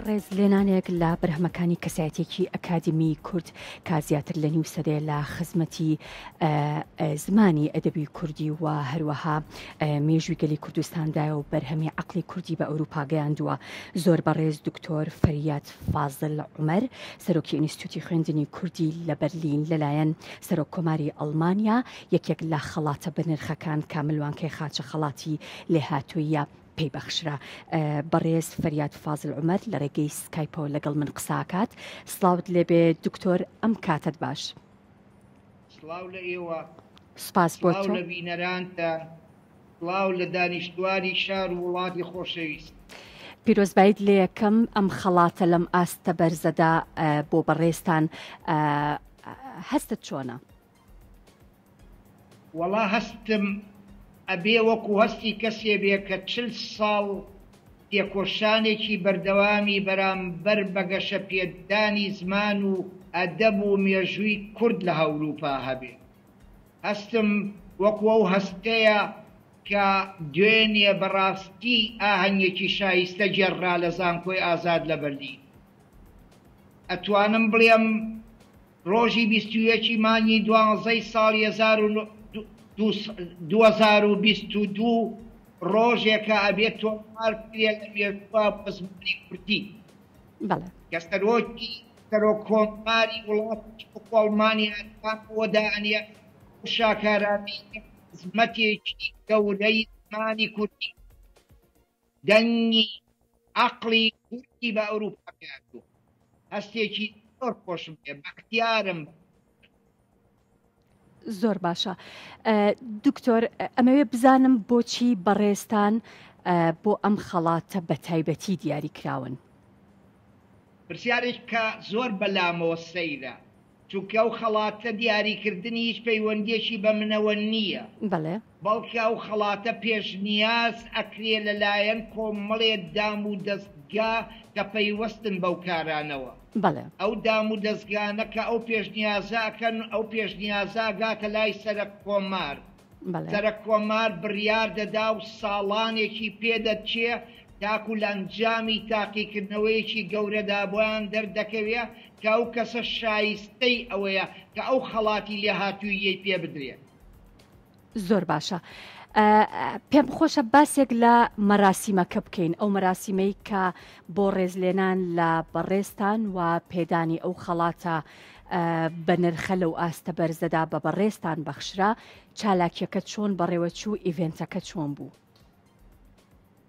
ڕێز لێنانێک لە بەرهەمەکانی کەسایەتێکی ئەکادمی کورد کە زیاتر لە نیو سەدەیە لە خزمەتی زمانی ئەدەبی کوردی و هەروەها مێژووی گەلی کوردستاندایە و بەرهەمی عەقڵی کوردی بە ئەوروپا گەیاندووە. زۆر بەڕێز دکتۆر فەریاد فازڵ عومەر، سەرۆکی ئینستیتوتی خوێندنی کوردی لە بەرلین لەلایەن سەرۆک کۆماری ئەڵمانیا، یەکێک لە خەڵاتە بنرخەکان کاملوانکەی خاچە خەڵاتی لێهاتوویە پێی بەخشرا. بەڕێز فەریاد فازڵ عومەر لە ڕێگەی سکایپەوە لەگەڵ من قساکات. سڵاوت لێبێ دکتۆر، ئەم کاتت باش. سڵاو لە ئێوە، سپاس بۆ سڵاو لە بینەرانتە، سڵاو لە دانیشتوانی شار و وڵاتی خۆشەویست. پیرۆزبایت لێ یەکەم ئەم خەڵاتە لەم ئاستە بەرزەدا بۆ بەڕێستان هەستت چۆنە؟ وەڵا هەستم ئەبێ وەکو هەستی کەسێ بێ کە 40 ساڵ تێکۆشانێکی بەردەوامی بەرامبەر بەگەشە پێدانی زمان و ئەدەب و مێژووی کورد لە هەوروپا هەبێ. هەستم وەکو ئەو هەستەیە کە دوێنێ بەڕاستی ئاهەنگێکی شایستە جێڕا لە زانکۆی ئازاد لە بەرلین. ئەتوانم بڵێم ڕۆژی 21 مانگی 12 ساڵی 2022 ڕۆژێکە ئەبێت تۆمار پێ لە مێژووە بە زمانی کوردی کە سەرۆک کۆماری وڵاتی ئەڵمانیا بۆ دانیە و شاکارانی خزمەتێکی گەورەی زمانی کوردی دەنگی عەقڵی کوردی بە ئەوروپا کردووە. هەستێکی زۆر خۆشم پێ، بەختیارم. زۆر باشە. دکتۆر، ئەمەوێ بزانم بۆچی بەڕێستان بۆ ئەم خەڵاتە بە تایبەتی دیاری کراون؟ پرسیارێک کە زۆر بەلامەوە سەیرە، چونکە ئەو خەڵاتە دیاریکردنی هیچ پەیوەندیەکی بە منەوە نییە، بەڵکە ئەو خەڵاتە پێشنیاز ئەکرێ لەلایەن کۆمەڵێ دام و دەستگا کە پەیوەستن بەو کارانەوە. ئەو دام و دەستگانە کە ئەو پێشنیازە ئەکەن، ئەو پێشنیازە گاتە لای سەرک کۆمار. سەرک کۆمار بڕیار دەدا و ساڵانێکی پێدەچێ تاکو لە ئەنجامی تاقیکردنەوەیەکی گەورەدا بۆیان دەردەکەوێ کە ئەو کەسە شایستەی ئەوەیە کە ئەو خەڵاتی لێهاتوویەی پێ بدرێت. زۆر باشە. پێم خۆشە باسێک لە مەراسیمەکە بکەین، ئەو مەراسیمەی کە بۆ ڕێزلێنان لە بەڕێستان و پێدانی ئەو خەڵاتە بە نرخە لەو ئاستە بەرزەدا بە بەڕێستان بەخشرا. چالاکیەکە چۆن بەڕێوەچوو، ئیڤێنتەکە چۆن بوو؟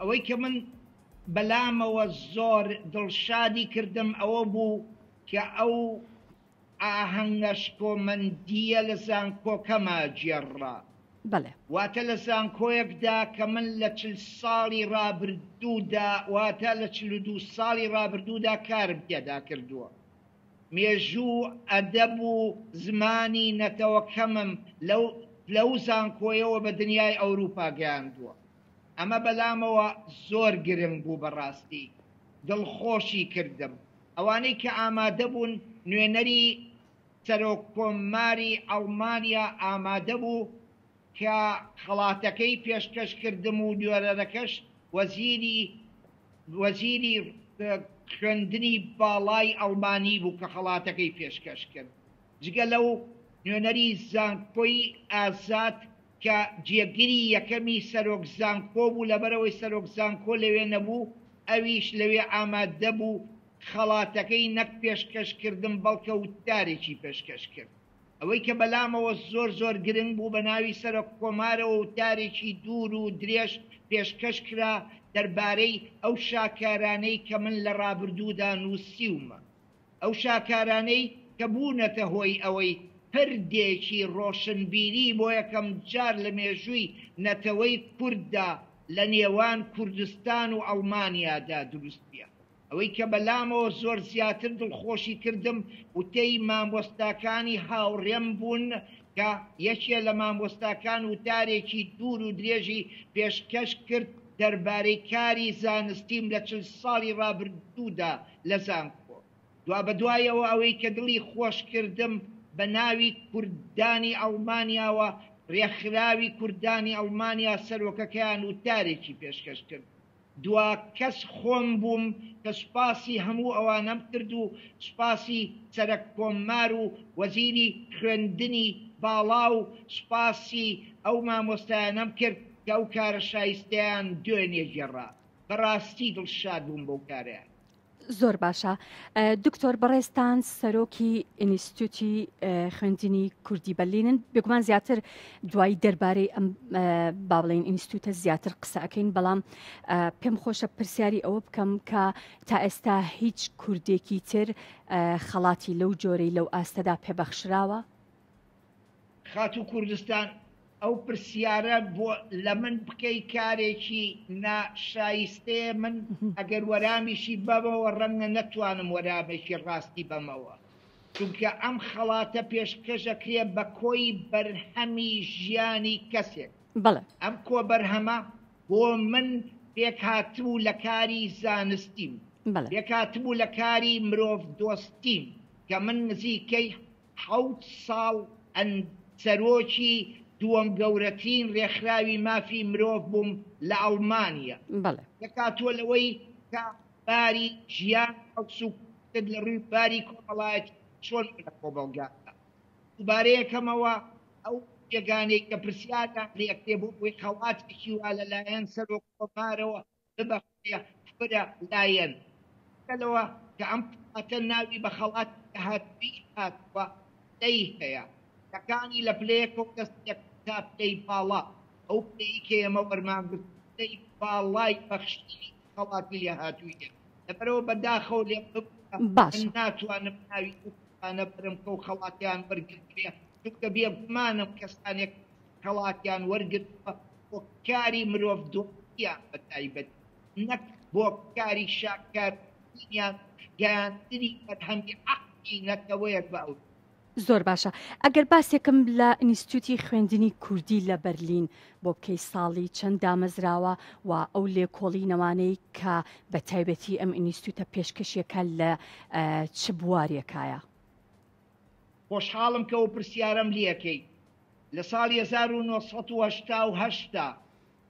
ئەوەی کە من بەلامەوە زۆر دڵشادی کردم ئەوە بوو کە ئەو ئاهەنگەشکۆمەندیە لە زانکۆکەما جێڕا. واتە لە زانکۆیەکدا کە من لە 40 ساڵی ڕابردوودا، واتە لە 42 ساڵی ڕابردوودا کارم تێدا کردووە. مێژوو ئەدەب و زمانی نەتەوەکەمم لەو زانکۆیەوە بە دنیای ئەوروپا گەیاندووە. ئەمە بەلامەوە زۆر گرنگ بوو، بەڕاستی دڵخۆشی کردم. ئەوانەی کە ئامادە بوون، نوێنەری سەرۆک کۆماری ئەڵمانیا ئامادە بوو کە خەڵاتەکەی پێشکەش کردم و دوێرەرەکەش وەزیری خوێندنی باڵای ئەڵمانی بوو کە خەڵاتەکەی پێشکەش کرد. جگە لەو نوێنەری زانکۆی ئازاد کە جێگیری یەکەمی سەرۆک زانکۆ بوو، لەبەرەوەی سەرۆک زانکۆ لەوێ نەبوو، ئەویش لەوێ ئامادە بوو خەڵاتەکەی نەک پێشکەشکردن بەڵکە وتارێکی پێشکەش کرد. ئەوەی کە بەلامەوە زۆر زۆر گرنگ بوو، بە ناوی سەرۆک کۆمارەوە وتارێکی دوور و درێژ پێشکەش کرا دەربارەی ئەو شاکارانەی کە من لە ڕابردوودا نووسیومە. ئەو شاکارانەی کە بوونەتە هۆی ئەوەی پردێکی ڕۆشنبیری بۆ یەکەم جار لە مێژووی نەتەوەی کورددا لە نێوان کوردستان و ئەڵمانیادا دروست بێ. ئەوەی کە بەلامەوە زۆر زیاتر دڵخۆشی کردم، وتەی مامۆستاکانی هاوڕێم بوون کە یەکێ لە مامۆستاکان وتارێکی دوور و درێژی پێشکەش کرد دەربارەی کاری زانستیم لە 40 ساڵی ڕابردوودا لە زانکۆ. بە دوایەوە ئەوەی کە دڵی خۆش کردم، بە ناوی کوردانی ئەڵمانیاوە ڕێکخراوی کوردانی ئەڵمانیا سەرۆکەکەیان وتارێکی پێشکەش کرد. دوا کەس خۆم بووم کە سوپاسی هەموو ئەوانەم کرد و سوپاسی سەرک کۆمار و وەزیری خوێندنی باڵا و سوپاسی ئەو مامۆستایانەم کرد کە ئەو کارە شایستیان دوێنێ گێڕا. بەڕاستی دڵشاد بووم بەو کارەیە. زۆر باشە. دکتۆر بەڕێستان سەرۆکی ئینستیتوتی خوێندنی کوردی بەرلینن، بێگومان زیاتر دوای دەربارەی ئەم با بڵێن ئینستیتوتە زیاتر قسەکەین، بەڵام پێم خۆشە پرسیاری ئەوە بکەم کە تا ئێستا هیچ کوردێکی تر خەڵاتی لەو جۆرەی لەو ئاستەدا پێبەخشراوە؟ خاتوو کوردستان ئەو پرسیارە بۆ لە من بکەی کارێکی ناشایستەیە، من ئەگەر وەرامیشی بەمەوە ڕەنگە نەتوانم وەرامێکی ڕاستی بەمەوە، چونکە ئەم خەڵاتە پێشکەشەکرێ بە کۆی بەرهەمی ژیانی کەسێک. بەڵێ ئەم کۆ بەرهەمە بۆ من پێک هاتبوو لە کاری زانستیم، پێک هاتبوو لە کاری مرۆڤ دۆستیم، کە من نزیکەی 7 ساڵ سەرۆکی دووەم گەورەترین ڕێکخراوی مافی مرۆڤ بووم لە ئەڵمانیا. دەکاتوە لەوەی کە باری ژیان ئەوسوکرد لە ڕووی باری کۆمەڵایەتی چۆن لە کۆبەڵگاکە. دووبارەیەکەمەوە ئەو یەگانەی کە پرسیاران لێکتێ بۆ بۆی خەڵاتێکی وا لەلایەن سەرۆک کۆمارەوە ببەخشێ فرە لایەن کەلەوە کە ئەم قاتە ناوی بە خەڵات هاتووی هاتووە دەی هەیە دەکانی لە پلەیەکە دەستێک تا پلەی باڵا، ئەو پلەی کە ئێمە وەرمانگرت پلەی باڵای بەخشینی خەڵاتی لێ هاتوویە. لەبەرەوە بەداخەو لێ من ناتوانم ناوی ئەوانە بەرم کە و خەڵاتیان وەرگرتوێ، چونکە بێگومانم کەسانێک خەڵاتیان وەرگرتووە بۆ کاری مرۆڤ دۆستیان بەتایبەت، نەک بۆ کاری شاکارتنیان گەیاندنی بەرهەمی عەقلی نەتەوەیەک بە ئەو. زۆر باشە. ئەگەر باسێکم لە ئینستیتوتی خوێندنی کوردی لە بەرلین بۆ بکەی ساڵی چەند دامەزراوە و ئەو لێکۆڵینەوانەی کە بە تایبەتی ئەم ئینستیتوتە پێشکەشیەکە لە چ بوارێکایە؟ خۆشحاڵم کە ئەو پرسیارەم لێکەی. لە ساڵی 1970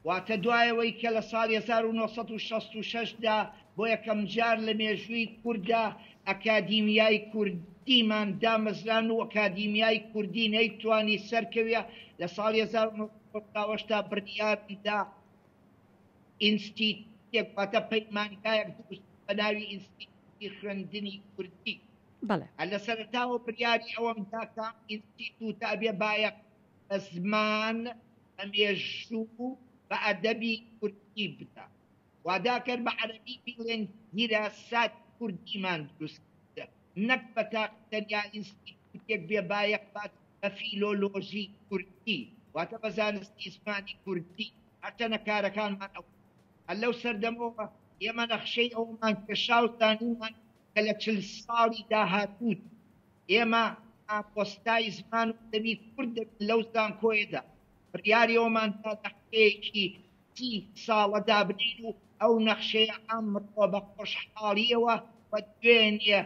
واتە دوایەوەی کە لە ساڵی 1966دا بۆ یەکەم جار لە مێژووی کووردا ئەکادیمیای کوردیمان دامەزران و ئەکادیمیای کوردی نەیتوانی سەرکەوێ، لە ساڵی 1970 بڕیاردا ئینستیتوتێک واتە پەیمانگایەک دروست بە ناوی ئینستیتوتی خوێندنی کوردی. لە سەرەتاوە بڕیاری ئەوەم دا کە ئینستیتوتە ئەبێ بایەق بە زمان بە مێژوو بە ئەدەبی کوردی بدە، وادا کرد بە عەرەبی بڵێن دیراسات کوردیمان دروستکردە، نەک بە تەنیا ئینستیتوتێک بێ بایەق بات بە فیلۆلۆژی کوردی، واتە بە زانستی زمانی کوردی. هەرچەنە کارەکانمان ئەو لەو سەردەمەوە ئێمە نەخشەی ئەومان کێشا و زانیمان کە لە 40 ساڵی داهاتووت ئێمە ئاپۆستای زمان و ئەدەبی کورد لەو زانکۆیەدا بڕیاری ئەومان تا نەخشەیەکی 30 ساڵە دابنین و ئەو نەخشەیە ئەمڕۆ بە خۆشحاڵیەوە بە دوێنێ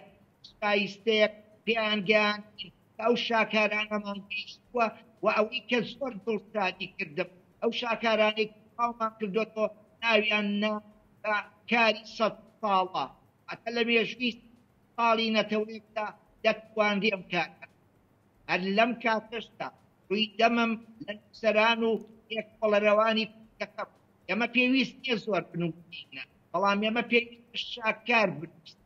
شایستەیەک پێیان گەیاندین کە ئەو شاکارانەمان گەیشتووە و ئەوەی کە زۆر دڵشادی کردم ئەو شاکارانێک پاڵمان کردوێتەوە ناویان بە کاری 100 ساڵە، ئەتە لە مێژووی ساڵی نەتەوەیەکدا دەتوانرێم کارکە. هەر لەم کاتەشدا ڕووی دەمم لە نووسەران و یەکپەڵەرەوانی کوردەکەم ئێمە پێویست نییە زۆر بنووسینە، بەڵام ئێمە پێویست شاکار بنووسین.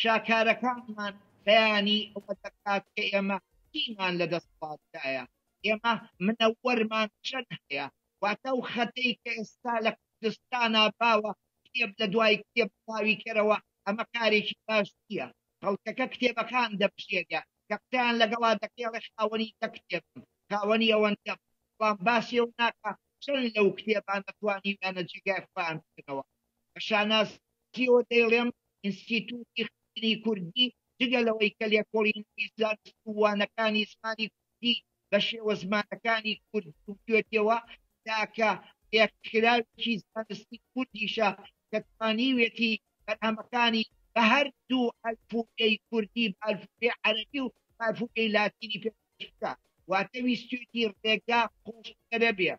شاکارەکانمان بەیانی ئەوە دەکات کە ئێمە چیمان لە دەسەڵاتدایە، ئێمە منەوەرمان چەند هەیە، واتە ئەو خەتەی کە ئێستا لە کوردستانە باوە کتێب لە دوای کتێب باوی کەرەوە، ئەمە کارێکی باش نییە. خەڵکەکە کتێبەکان دەپشێگە کە قسەیان لەگەڵا دەکێڵێ خاوەنی کە کتێبم خاوەنی ئەوەندە، بەڵام باسی ئەو ناکە چەند لەو کتێبان دەتوانیویانە جێگای خۆیان بکەنەوە. بە شانازیەوە دەیڵێم ئینستیتوتی خوێندنی کوردی جگە لەوەی کە لێکۆڵینەوەی زانستووانەکانی زمانی کوردی بە شێوە زمانەکانی کورد توێتەوە تاکە یەکخراوێکی زانستی کوردیشە کە توانیوێتی بەرهەمەکانی بە هەردوو ئەلفوبێی کوردی بە ئەلفوبێی عەرەبی و ئەلفوبێی لاتینی پێشکە، واتە ویستوێتی ڕێگا خۆشکەرە بێ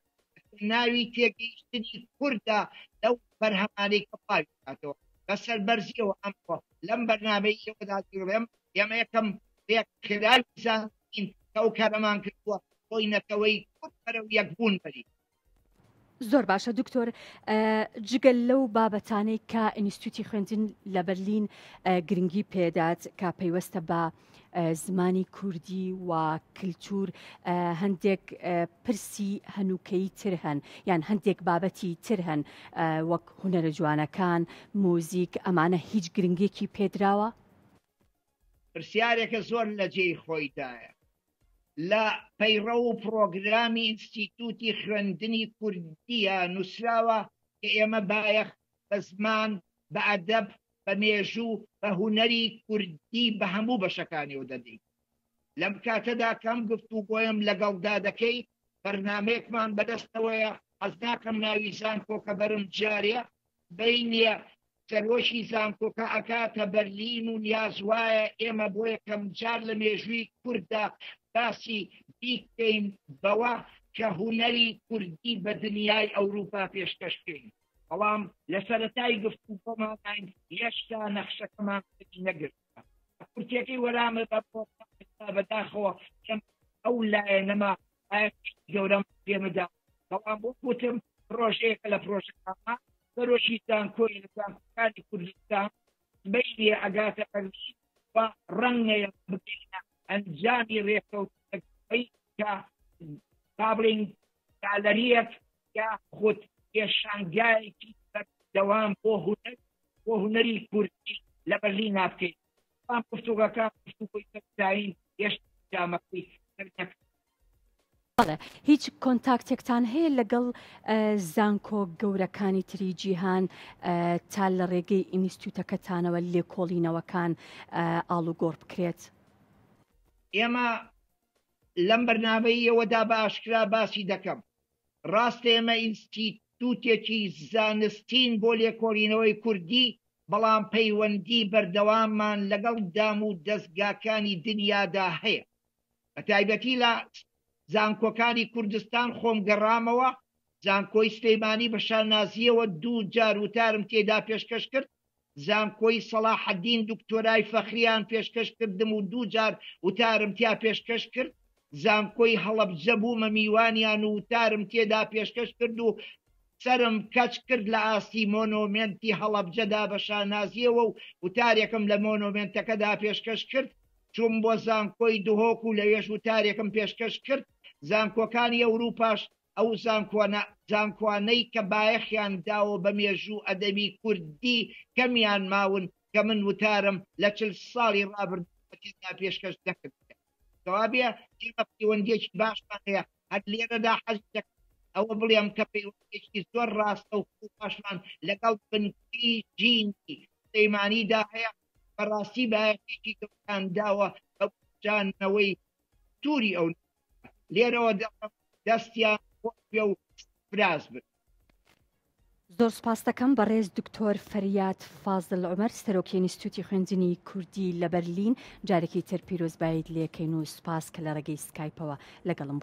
ناوی تێگەیشتنی کووردا لەو بەرهەمانەی کە پاوی کاتەوە بەسەر بەرزیەوە ئەمڕۆ لەم بەرنامەی ئێوەدا دەڵێم ئێمە یەکەم خلالی زانین کە ئەو کارەمان کردووە بۆی نەتەوەی کورد بەرەو یەکبوون بەری. زۆر باشە دکتۆر، جگەل لەو بابەتانەی کە ئینستیتوتی خوێندن لە بەرلین گرنگی پێدات کە پەیوەستە بە زمانی کوردی و کللتور، هەندێک پرسی هەنووکەی تر هەن یان هەندێک بابەتی تر هەن وەک هونەرە جوانەکان، مۆزیک، ئەمانە هیچ گرنگێکی پێدراوە؟ پرسیارێکە زۆر لە جێی خۆیدایە. لە پەیڕە و پرۆگرامی ئینستیتوتی خوێندنی کوردیە نووسراوە کە ئێمە بایەخ بە زمان، بە ئەدەب، بە مێژوو، بە هونەری کوردی بە هەموو بەشەکانی و دەدەین. لەم کاتەدا کەم گفتوگۆیم لەگەڵدا دەکەی بەرنامەیەکمان بەدەستەوەیە، حەز ناکەم ناوی زانکۆکە بەرم جارێ بینیە سەرۆشی زانکۆکە ئەکاتە بەرلین و نیاز وایە ئێمە بۆ یەکەم جار لە مێژووی کووردا باسی بیکەین بەوە کە هونەری کوردی بە دنیای ئەوروپا پێشکەشکەین. بەڵام لە سەرەتای گفتوگۆمانین هێشتا نەخشەکەمان نەگرتووە. کورتێکەی وەرامە بەداخەوە ئەو لایەنەما گەورەم پێمەدا. بەڵام بۆ گوتم پرۆژەیەکە لە پرۆژەکانما سەرۆشی زانکۆی لە زانکۆکانی کوردستان بینێ ئەگاتە ئەرشید و ڕەنگەیە بگەینە ئەنجامی ڕێکەوتەکەی کە بابڵین گالەریەک یا خۆت پێشانگایەکی بەردەوام بۆ هونەری کوردی لە بەرلین نابکەین. بەڵام گفتوگەکان گفتوگۆی سەرچاوین هێشتا جامەکەی سەرنەکەین. هیچ کۆنتاکتێکتان هەیە لەگەڵ زانکۆ گەورەکانی تری جیهان تا لە ڕێگەی ئینستیتوتەکەتانەوە لێکۆڵینەوەکان ئاڵوگۆڕ بکرێت؟ ئێمە لەم بەرنامەیەوەدا بە ئاشکرا باسی دەکەم. ڕاستە ئێمە ئینستیتوتێکی زانستین بۆ لێکۆڵینەوەی کوردی، بەڵام پەیوەندی بەردەواممان لەگەڵ دام و دەستگاکانی دنیادا هەیە. بە تایبەتی لە زانکۆکانی کوردستان خۆم گەڕامەوە، زانکۆی سلەیمانی بە شانازیەوە 2 جار وتارم تێدا پێشکەش کرد، زانکۆی سەلاحەدین دکتۆرای فەخریان پێشکەش کردم و 2 جار وتارم تیا پێشکەش کرد، زانکۆی هەڵەبجە بوومە میوانیان و وتارم تێدا پێشکەش کرد و سرم کەچ کرد لە ئاستی مۆنۆمنتی هەڵەبجەدا بە شانازیەوە و وتارێکم لە مۆنۆمنتەکەدا پێشکەش کرد. چوم بۆ زانکۆی دهۆک و لەوێش وتارێکم پێشکەش کرد. زانکۆکانی ئەوروپاش ئەو زانکۆانەی کە بایەخیان داوە بە مێژوو ئەدەبی کوردی کەمیان ماون کە من وتارم لە 40 ساڵی ڕابردوودا پێشکەش دەکرد. جوابێ ئێمە پەیوەندیێکی باشمان هەیە. هەر لێرەدا حەز دەکەم ئەوە بڵێم کە پەیوەندیێکی زۆر ڕاستە و باشمان لەگەڵ بنکەی جینی سلەیمانیدا هەیە. بەڕاستی بایەخێکی گەورەیان داوە بە بجانەوەی تووری ئەو لێرەوە دەستیان بێ و فراز بن. زۆر سپاس دەکەم بەڕێز دکتۆر فەریاد فازڵ عومەر، سەرۆکی ئینستیتوتی خوێندنی کوردی لە بەرلین. جارێکی تر پیرۆزبایت لێکەین و سپاس کە لە ڕێگەی سکایپەوە لەگەڵم